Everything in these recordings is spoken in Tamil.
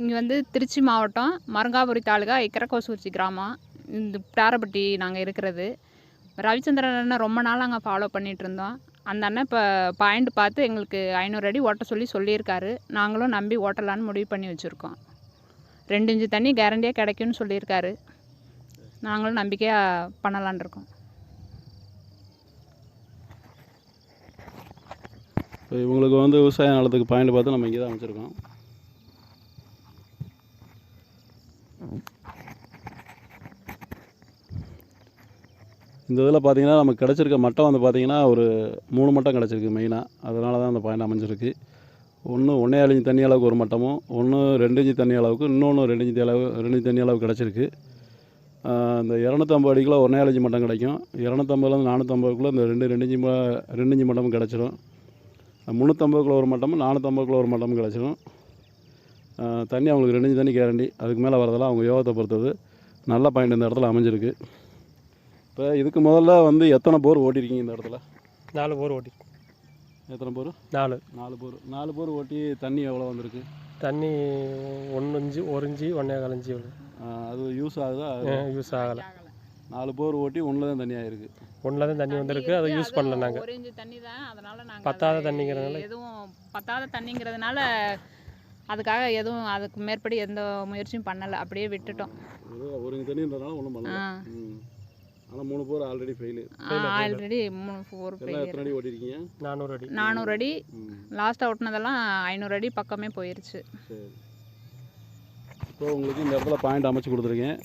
இங்கே வந்து திருச்சி மாவட்டம் மருங்காபுரி தாலுகா இக்கரக்கோசூர்ச்சி கிராமம். இந்த பிடாரப்பட்டி நாங்கள் இருக்கிறது. ரவிச்சந்திரன் அண்ணன் ரொம்ப நாள் அங்கே ஃபாலோ பண்ணிகிட்டு இருந்தோம். அந்த அண்ணன் இப்போ பாயிண்ட் பார்த்து எங்களுக்கு 500 அடி ஓட்ட சொல்லியிருக்காரு. நாங்களும் நம்பி ஓட்டலான்னு முடிவு பண்ணி வச்சுருக்கோம். 2 இன்ச்சு தண்ணி கேரண்டியாக கிடைக்கும்னு சொல்லியிருக்காரு. நாங்களும் நம்பிக்கையாக பண்ணலான் இருக்கோம். இவங்களுக்கு வந்து விவசாய நிலத்துக்கு பாயிண்ட் பார்த்து நம்ம இங்கே தான் அமைச்சிருக்கோம். இந்த இதில் பார்த்திங்கன்னா நமக்கு கிடச்சிருக்க மட்டம் வந்து பார்த்திங்கன்னா ஒரு 3 மட்டம் கிடச்சிருக்கு மெயினாக. அதனால தான் அந்த பாயிண்ட் அமைஞ்சிருக்கு. ஒன்று 1.5 இன்ச்சு தண்ணி அளவுக்கு ஒரு மட்டமும், ஒன்று 2 இன்ச்சு தண்ணி அளவுக்கு, இன்னொன்று 2 இன்ச்சு தண்ணி அளவு கிடச்சிருக்கு. இந்த 250 அடிக்குள்ள 1.5 இன்ச்சு மட்டம் கிடைக்கும். 250லேருந்து 450க்குள்ளே இந்த 2 இன்ச்சு மட்டமும் கிடச்சிரும். 350க்குள்ள ஒரு மட்டமும் 450க்குள்ள ஒரு மட்டமும் கிடச்சிரும். தண்ணி அவங்களுக்கு 2 இன்ச்சு தண்ணி கேரண்டி. அதுக்கு மேலே வரதெல்லாம் அவங்க யோகத்தை பொறுத்தது. நல்ல பாயிண்ட் இந்த இடத்துல அமைஞ்சிருக்கு. இப்போ இதுக்கு முதல்ல வந்து எத்தனை போர் ஓட்டியிருக்கீங்க இந்த இடத்துல? 4 போர் ஓட்டிருக்கோம். எத்தனை போர்? 4 போர் ஓட்டி தண்ணி எவ்வளோ வந்திருக்கு? தண்ணி 1 இன்ச்சு 1 இன்ச்சு 1.25 இன்ச்சு. அது யூஸ் ஆகுதா? யூஸ் ஆகலை. 4 போர் ஓட்டி 1ல் தான் தண்ணி ஆயிருக்கு. 1ல் தான் தண்ணி வந்திருக்கு. அதை யூஸ் பண்ணல நாங்கள். 1 இன்ச்சு தண்ணி தான். அதனால் நாங்கள் பத்தாத தண்ணிங்கிறதுனால எதுவும் பத்தாத தண்ணிங்கிறதுனால அதுக்காக எதுவும் அதுக்கு மேற்படி எந்த முயற்சியும் பண்ணலை. அப்படியே விட்டுட்டோம். 1 இன்ச்சு தண்ணின்றதுனால ஒன்றும் பண்ணல. ஆனால் 3 போர் ஆல்ரெடி ஃபெயிலு. ஆல்ரெடி 3 போர் ஃபெயில். எத்தனை அடி ஓட்டிருக்கீங்க? 400 அடி. லாஸ்ட்டாக ஓட்டினதெல்லாம் 500 அடி பக்கமே போயிடுச்சு. சரி. இப்போ உங்களுக்கு இந்த இடத்துல பாயிண்ட் அமைச்சு கொடுத்துருக்கேன்.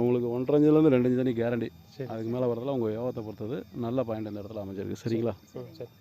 உங்களுக்கு 1.5 இன்ச்சுலேருந்து 2 இன்ச்சு தண்ணி கேரண்டி. அதுக்கு மேலே வரதில் உங்கள் யோகத்தை பொறுத்தது. நல்ல பாயிண்ட் இந்த இடத்துல அமைச்சிருக்கு. சரிங்களா? சரி.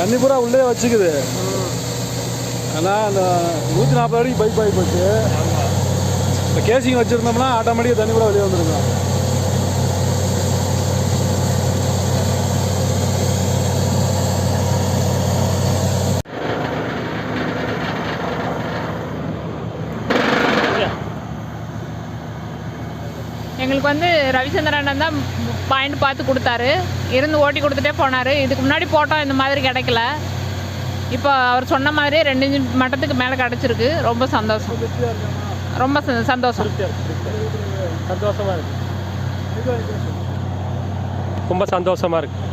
தண்ணி பூரா உள்ளே வச்சுக்குது. ஆனால் அந்த 140 அடிக்கு பைப் ஆகி போச்சு. இப்போ கேசிங் வச்சுருந்தோம்னா ஆட்டோமேட்டிக்காக தண்ணி பூரா வெளியே வந்துருக்கும். எங்களுக்கு வந்து ரவிச்சந்திரன் தான் பாயிண்ட் பார்த்து கொடுத்தாரு. இருந்து ஓட்டி கொடுத்துட்டே போனார். இதுக்கு முன்னாடி போட்டோம் இந்த மாதிரி கிடைக்கல. இப்போ அவர் சொன்ன மாதிரியே 2 இன்ச்சு மட்டத்துக்கு மேலே கிடச்சிருக்கு. ரொம்ப சந்தோஷம். ரொம்ப சந்தோஷம். சந்தோஷமாக இருக்குது. ரொம்ப சந்தோஷமாக இருக்குது.